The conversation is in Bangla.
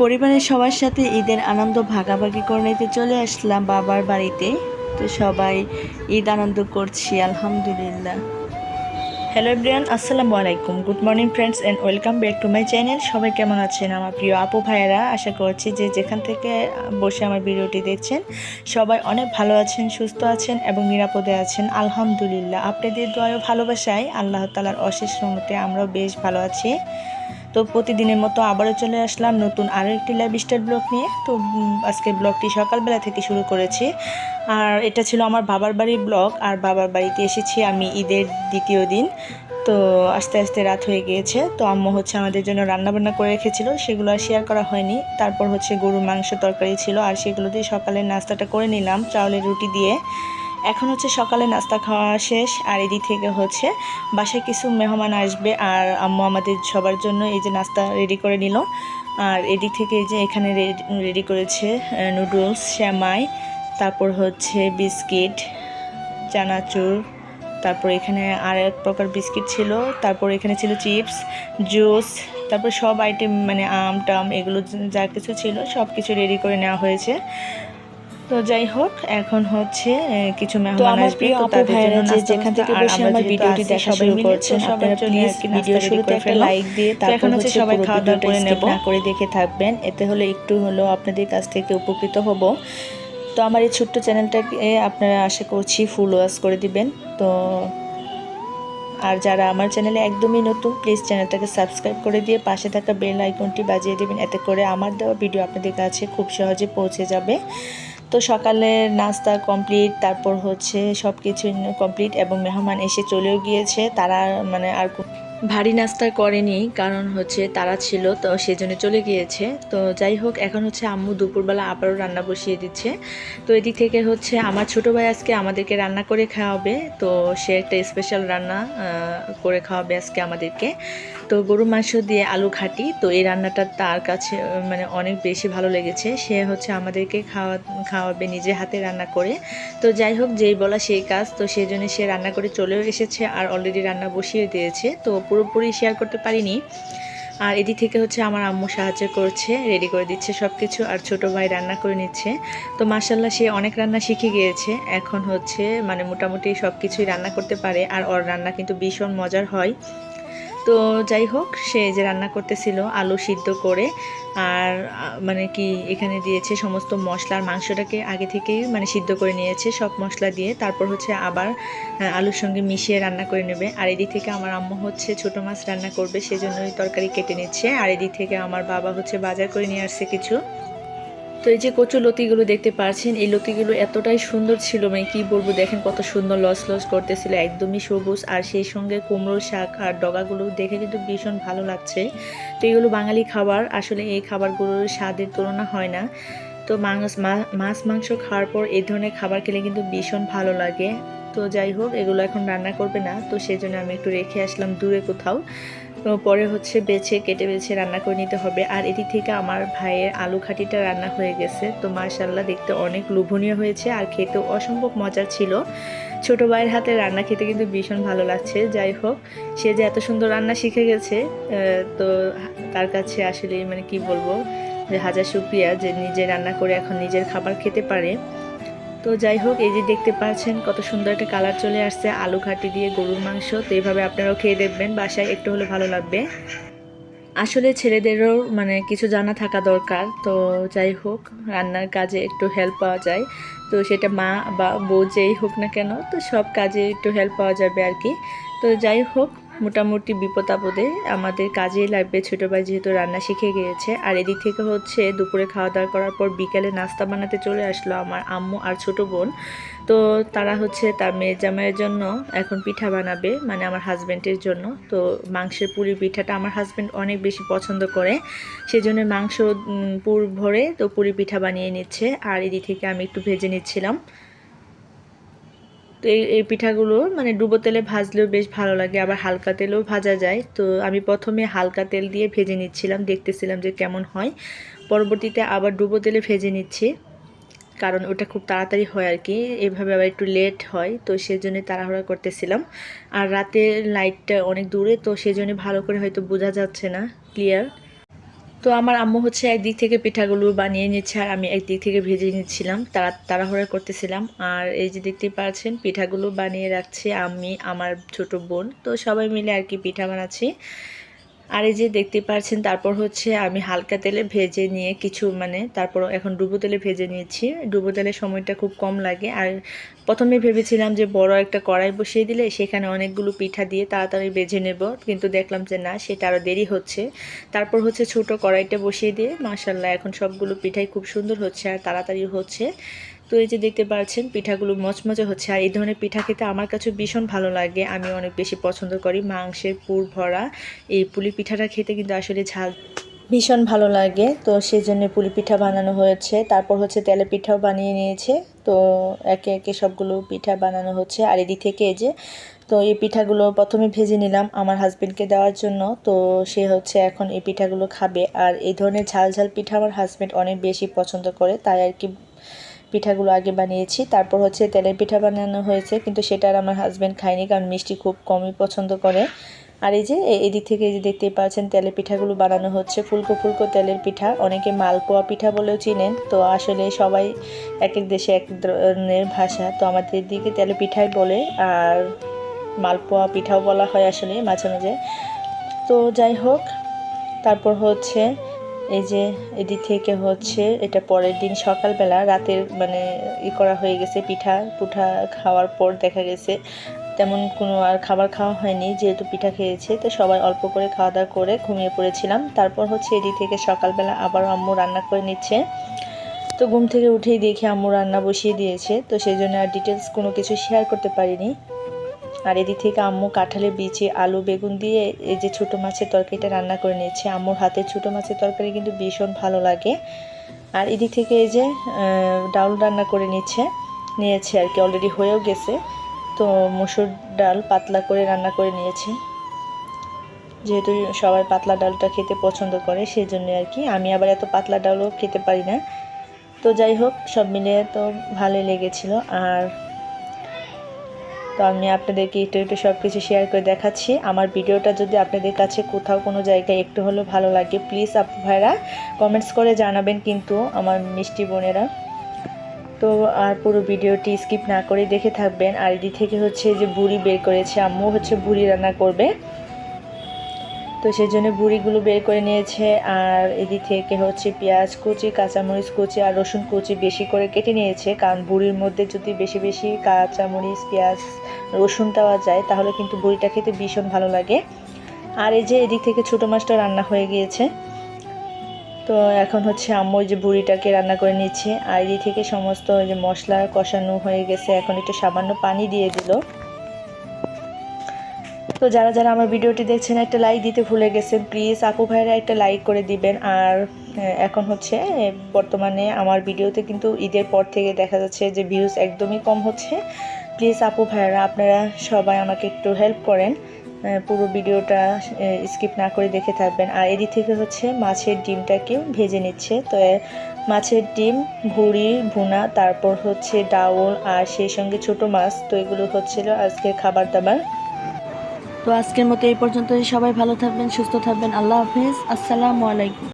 পরিবারের সবার সাথে ঈদের আনন্দ ভাগাভাগি করে নিতে চলে আসলাম বাবার বাড়িতে। তো সবাই ঈদ আনন্দ করছি আলহামদুলিল্লাহ। হ্যালো এভরিওয়ান, আসসালামু আলাইকুম, good morning friends and welcome back to my channel. সবাই কেমন আছেন আমার প্রিয় আপু ভাইয়েরা? আশা করছি যে যেখান থেকে বসে আমার ভিডিওটি দেখছেন সবাই অনেক ভালো আছেন, সুস্থ আছেন এবং নিরাপদে আছেন আলহামদুলিল্লাহ। আপনাদের দোয়া ও ভালোবাসায় আল্লাহ তাআলার অশেষ রহমতে আমরাও বেশ ভালো আছি। তো প্রতিদিনের মতো আবারও চলে আসলাম নতুন আরও একটি লাইফস্টাইল ব্লগ নিয়ে। তো আজকের ব্লগটি সকালবেলা থেকে শুরু করেছি, আর এটা ছিল আমার বাবার বাড়ির ব্লগ। আর বাবার বাড়িতে এসেছি আমি ঈদের দ্বিতীয় দিন। তো আস্তে আস্তে রাত হয়ে গিয়েছে। তো আম্মু হচ্ছে আমাদের জন্য রান্নাবান্না করে রেখেছিল, সেগুলো আর শেয়ার করা হয়নি। তারপর হচ্ছে গরুর মাংস তরকারি ছিল, আর সেগুলো দিয়ে সকালের নাস্তাটা করে নিলাম চাউলের রুটি দিয়ে। এখন হচ্ছে সকালে নাস্তা খাওয়া শেষ, আর এদিক থেকে হচ্ছে বাসায় কিছু মেহমান আসবে, আর আম্মু আমাদের সবার জন্য এই যে নাস্তা রেডি করে নিল। আর এদিক থেকে এই যে এখানে রেডি করেছে নুডলস, শ্যামাই, তারপর হচ্ছে বিস্কিট, চানাচুর, তারপর এখানে আর এক প্রকার বিস্কিট ছিল, তারপর এখানে ছিল চিপস, জুস, তারপর সব আইটেম মানে আম টাম এগুলো যা কিছু ছিল সব কিছু রেডি করে নেওয়া হয়েছে। তো যাই হোক, এখন হচ্ছে কিছু মেহমান আসবে, তো তাদের জন্য নাস্তা যেখান থেকে বসে আমার ভিডিওটি দেখা শুরু করছেন আপনারা প্লিজ ভিডিও শুরুতে একটা লাইক দিয়ে তারপর হচ্ছে সবাই খাওয়া দাওয়া করে নেব, না করে দেখে থাকবেন, এতে হলে একটু হলেও আপনাদের কাছ থেকে উপকৃত হব। তো আমার এই ছোট্ট চ্যানেলটাকে আপনারা আশা করছি ফুল ওয়াচ করে দিবেন। তো আর যারা আমার চ্যানেলে একদমই নতুন, প্লিজ চ্যানেলটাকে সাবস্ক্রাইব করে দিয়ে পাশে থাকা বেল আইকনটি বাজিয়ে দেবেন, এতে করে আমার দেওয়া ভিডিও আপনাদের কাছে খুব সহজে পৌঁছে যাবে। তো সকালে নাস্তা কমপ্লিট, তারপর হচ্ছে সব কিছু কমপ্লিট এবং মেহমান এসে চলেও গিয়েছে। তারা মানে আর ভারী নাস্তা করেনি, কারণ হচ্ছে তারা ছিল তো সেজন্য চলে গিয়েছে। তো যাই হোক, এখন হচ্ছে আম্মু দুপুরবেলা আবারও রান্না বসিয়ে দিচ্ছে। তো এদিক থেকে হচ্ছে আমার ছোটো ভাই আজকে আমাদেরকে রান্না করে খাওয়াবে। তো সে একটা স্পেশাল রান্না করে খাওয়াবে আজকে আমাদেরকে। তো গরু মাংস দিয়ে আলু ঘাটি, তো এই রান্নাটা তার কাছে মানে অনেক বেশি ভালো লেগেছে। সে হচ্ছে আমাদেরকে খাওয়াবে নিজে হাতে রান্না করে। তো যাই হোক, যেই বলা সেই কাজ, তো সেই জন্য সে রান্না করে চলেও এসেছে আর অলরেডি রান্না বসিয়ে দিয়েছে। তো পুরোপুরি শেয়ার করতে পারিনি। আর এদিক থেকে হচ্ছে আমার আম্মু সাহায্য করছে, রেডি করে দিচ্ছে সব কিছু, আর ছোটো ভাই রান্না করে নিচ্ছে। তো মাশাল্লাহ সে অনেক রান্না শিখে গিয়েছে, এখন হচ্ছে মানে মোটামুটি সব কিছুই রান্না করতে পারে, আর ওর রান্না কিন্তু ভীষণ মজার হয়। তো যাই হোক, সে যে রান্না করতেছিল আলু সিদ্ধ করে, আর মানে কি এখানে দিয়েছে সমস্ত মশলার, মাংসটাকে আগে থেকেই মানে সিদ্ধ করে নিয়েছে সব মশলা দিয়ে, তারপর হচ্ছে আবার আলুর সঙ্গে মিশিয়ে রান্না করে নেবে। আর এদিক থেকে আমার আম্মু হচ্ছে ছোটো মাছ রান্না করবে, সেজন্য ওই তরকারি কেটে নিচ্ছে। আর এদিক থেকে আমার বাবা হচ্ছে বাজার করে নিয়ে আসছে কিছু। তো এই যে কচু লতিগুলো দেখতে পাচ্ছেন, এই লতিগুলো এতটাই সুন্দর ছিল, মানে কি বলবো, দেখেন কত সুন্দর লস লস করতেছিল, একদমই সবুজ, আর সেই সঙ্গে কুমড়ো শাক আর ডগাগুলো দেখে কিন্তু ভীষণ ভালো লাগছে। তো এগুলো বাঙালি খাবার, আসলে এই খাবারগুলোর স্বাদের তুলনা হয় না। তো মাছ মাংস খাওয়ার পর এই ধরনের খাবার খেলে কিন্তু ভীষণ ভালো লাগে। তো যাই হোক, এগুলো এখন রান্না করবে না, তো সেই জন্য আমি একটু রেখে আসলাম দূরে কোথাও। তো পরে হচ্ছে কেটে বেছে রান্না করে নিতে হবে। আর এদিক থেকে আমার ভাইয়ের আলু ঘাটিটা রান্না হয়ে গেছে। তো মাশাআল্লাহ দেখতে অনেক লোভনীয় হয়েছে, আর খেতেও অসম্ভব মজার ছিল। ছোটো ভাইয়ের হাতে রান্না খেতে কিন্তু ভীষণ ভালো লাগছে। যাই হোক, সে যে এত সুন্দর রান্না শিখে গেছে, তো তার কাছে আসলে মানে কি বলবো, যে হাজার শুকরিয়া যে নিজে রান্না করে এখন নিজের খাবার খেতে পারে। তো যাই হোক, এই যে দেখতে পাচ্ছেন কত সুন্দর একটা কালার চলে আসছে আলু ঘাটি দিয়ে গরুর মাংস। তো এইভাবে আপনারাও খেয়ে দেখবেন, বাসায় একটু হলে ভালো লাগবে। আসলে ছেলেদেরও মানে কিছু জানা থাকা দরকার। তো যাই হোক, রান্নার কাজে একটু হেল্প পাওয়া যায়, তো সেটা মা বা বউ যেই হোক না কেন, তো সব কাজে একটু হেল্প পাওয়া যাবে আর কি। তো যাই হোক, মোটামুটি বিপদ আপদে আমাদের কাজেই লাগবে ছোটো ভাই যেহেতু রান্না শিখে গিয়েছে। আর এদিক থেকে হচ্ছে দুপুরে খাওয়া দাওয়া করার পর বিকেলে নাস্তা বানাতে চলে আসলো আমার আম্মু আর ছোটো বোন। তো তারা হচ্ছে তার মেয়ে জামাইয়ের জন্য এখন পিঠা বানাবে, মানে আমার হাজব্যান্ডের জন্য। তো মাংসের পুরি পিঠাটা আমার হাজব্যান্ড অনেক বেশি পছন্দ করে, সেজন্য মাংস পুর ভরে তো পুরি পিঠা বানিয়ে নিচ্ছে, আর এদিক থেকে আমি একটু ভেজে নিচ্ছিলাম। তো এই পিঠাগুলো মানে ডুবো তেলে ভাজলেও বেশ ভালো লাগে, আবার হালকা তেলেও ভাজা যায়। তো আমি প্রথমে হালকা তেল দিয়ে ভেজে নিচ্ছিলাম, দেখতেছিলাম যে কেমন হয়। পরবর্তীতে আবার ডুবো তেলে ভেজে নিচ্ছি, কারণ ওটা খুব তাড়াতাড়ি হয় আর কি, এভাবে আবার একটু লেট হয়, তো সেজন্য তাড়াহুড়া করতেছিলাম। আর রাতের লাইটটা অনেক দূরে, তো সেজন্য ভালো করে হয়তো বোঝা যাচ্ছে না ক্লিয়ার। তো আমার আম্মু হচ্ছে একদিক থেকে পিঠাগুলো বানিয়ে নিচ্ছে আর আমি একদিক থেকে ভেজে নিচ্ছিলাম, তাড়াহুড়া করতেছিলাম। আর এই যে দেখতে পাচ্ছেন পিঠাগুলো বানিয়ে রাখছি আমি, আমার ছোট বোন, তো সবাই মিলে আর কি পিঠা বানাচ্ছি। আর এই যে দেখতে পাচ্ছেন তারপর হচ্ছে আমি হালকা তেলে ভেজে নিয়ে কিছু তারপর এখন ডুবো তেলে ভেজে নিয়েছি। ডুবো তেলের সময়টা খুব কম লাগে। আর প্রথমে ভেবেছিলাম যে বড় একটা কড়াই বসিয়ে দিলে সেখানে অনেকগুলো পিঠা দিয়ে তাড়াতাড়ি ভেজে নেব, কিন্তু দেখলাম যে না, সেটা আরও দেরি হচ্ছে। তারপর হচ্ছে ছোট কড়াইটা বসিয়ে দিয়ে মাশাআল্লাহ এখন সবগুলো পিঠাই খুব সুন্দর হচ্ছে আর তাড়াতাড়ি হচ্ছে। তো এই যে দেখতে পাচ্ছেন পিঠাগুলো মচমচে হচ্ছে। আর এই ধরনের পিঠা খেতে আমার কাছে ভীষণ ভালো লাগে, আমি অনেক বেশি পছন্দ করি। মাংসের পুর ভরা এই পুলি পিঠাটা খেতে কিন্তু আসলে ঝাল ভীষণ ভালো লাগে, তো সেই জন্য পুলি পিঠা বানানো হয়েছে। তারপর হচ্ছে তেলে পিঠাও বানিয়ে নিয়েছে। তো একে একে সবগুলো পিঠা বানানো হচ্ছে। আর এদিক থেকে এই যে তো এই পিঠাগুলো প্রথমে ভেজে নিলাম আমার হাজবেন্ডকে দেওয়ার জন্য। তো সে হচ্ছে এখন এই পিঠাগুলো খাবে। আর এই ধরনের ঝাল ঝাল পিঠা আমার হাজবেন্ড অনেক বেশি পছন্দ করে, তাই আর কি পিঠাগুলো আগে বানিয়েছি। তারপর হচ্ছে তেলের পিঠা বানানো হয়েছে, কিন্তু সেটা আর আমার হাজবেন্ড খায়নি, কারণ মিষ্টি খুব কমই পছন্দ করে। আর এই যে এদিক থেকে এই যে দেখতেই পাচ্ছেন তেলের পিঠাগুলো বানানো হচ্ছে, ফুলকো ফুলকো তেলের পিঠা, অনেকে মালপোয়া পিঠা বলেও চিনেন। তো আসলে সবাই এক এক দেশে এক ধরনের ভাষা, তো আমাদের দিকে তেলের পিঠাই বলে, আর মালপোয়া পিঠাও বলা হয় আসলে মাঝে মাঝে। তো যাই হোক, তারপর হচ্ছে এই যে এদিক থেকে হচ্ছে এটা পরের দিন সকালবেলা রাতের করা হয়ে গেছে। পুঠা খাওয়ার পর দেখা গেছে তেমন কোনো আর খাবার খাওয়া হয়নি, যেহেতু পিঠা খেয়েছে, তো সবাই অল্প করে খাওয়া দাওয়া করে ঘুমিয়ে পড়েছিলাম। তারপর হচ্ছে এদিক থেকে সকালবেলা আবার আম্মু রান্না করে নিচ্ছে। তো ঘুম থেকে উঠেই দেখি আম্মু রান্না বসিয়ে দিয়েছে, তো সেই জন্য আর ডিটেলস কোনো কিছু শেয়ার করতে পারিনি। আর এদিক থেকে আম্মু কাঁঠালের বিচি আলু বেগুন দিয়ে এই যে ছোটো মাছের তরকারিটা রান্না করে নিয়েছে। আম্মুর হাতের ছোটো মাছের তরকারি কিন্তু ভীষণ ভালো লাগে। আর এদিক থেকে এই যে ডাল রান্না করে নিয়েছে আর কি, অলরেডি হয়েও গেছে। তো মসুর ডাল পাতলা করে রান্না করে নিয়েছে, যেহেতু সবাই পাতলা ডালটা খেতে পছন্দ করে সেই জন্য আর কি। আমি আবার এত পাতলা ডালও খেতে পারি না। তো যাই হোক, সব মিলিয়ে তো ভালোই লেগেছিল। আর তো আমি আপনাদেরকে একটু সব কিছু শেয়ার করে দেখাচ্ছি। আমার ভিডিওটা যদি আপনাদের কাছে কোথাও কোনো জায়গায় একটু হলেও ভালো লাগে, প্লিজ আপু ভাইরা কমেন্টস করে জানাবেন কিন্তু আমার মিষ্টি বোনেরা। তো আর পুরো ভিডিওটি স্কিপ না করে দেখে থাকবেন। আর এদিক থেকে হচ্ছে যে বুড়ি বের করেছে, আম্মু হচ্ছে বুড়ি রান্না করবে, তো সেই জন্য বুড়িগুলো বের করে নিয়েছে। আর এদিক থেকে হচ্ছে পেঁয়াজ কুচি, কাঁচামরিচ কুচি আর রসুন কুচি বেশি করে কেটে নিয়েছে, কারণ বুড়ির মধ্যে যদি বেশি বেশি কাঁচামরিচ পেঁয়াজ রসুন দেওয়া যায় তাহলে কিন্তু বুড়িটা খেতে ভীষণ ভালো লাগে। আর এই যে এদিক থেকে ছোটো মাছটা রান্না হয়ে গিয়েছে। তো এখন হচ্ছে আম্মু যে বুড়িটাকে রান্না করে নিচ্ছে। আর এদিক থেকে সমস্ত ওই যে মশলা কষানো হয়ে গেছে, এখন একটু সামান্য পানি দিয়ে দিল। তো যারা যারা আমার ভিডিওটি দেখছেন একটা লাইক দিতে ভুলে গেছেন, প্লিজ আপু ভাইরা একটা লাইক করে দিবেন। আর এখন হচ্ছে বর্তমানে আমার ভিডিওতে কিন্তু ঈদের পর থেকে দেখা যাচ্ছে যে ভিউজ একদমই কম হচ্ছে। প্লিজ আপু ভাইরা আপনারা সবাই আমাকে একটু হেল্প করেন, পুরো ভিডিওটা স্কিপ না করে দেখে থাকবেন। আর এদিক থেকে হচ্ছে মাছের ডিমটাকেও ভেজে নিচ্ছে। তো মাছের ডিম ভুড়ি ভুনা, তারপর হচ্ছে ডাউল আর সেই সঙ্গে ছোট মাছ। তো এগুলো হচ্ছিল আজকের খাবার দাবার। তো আজকের মতো এই পর্যন্তই। সবাই ভালো থাকবেন, সুস্থ থাকবেন। আল্লাহ হাফেজ, আসসালামু আলাইকুম।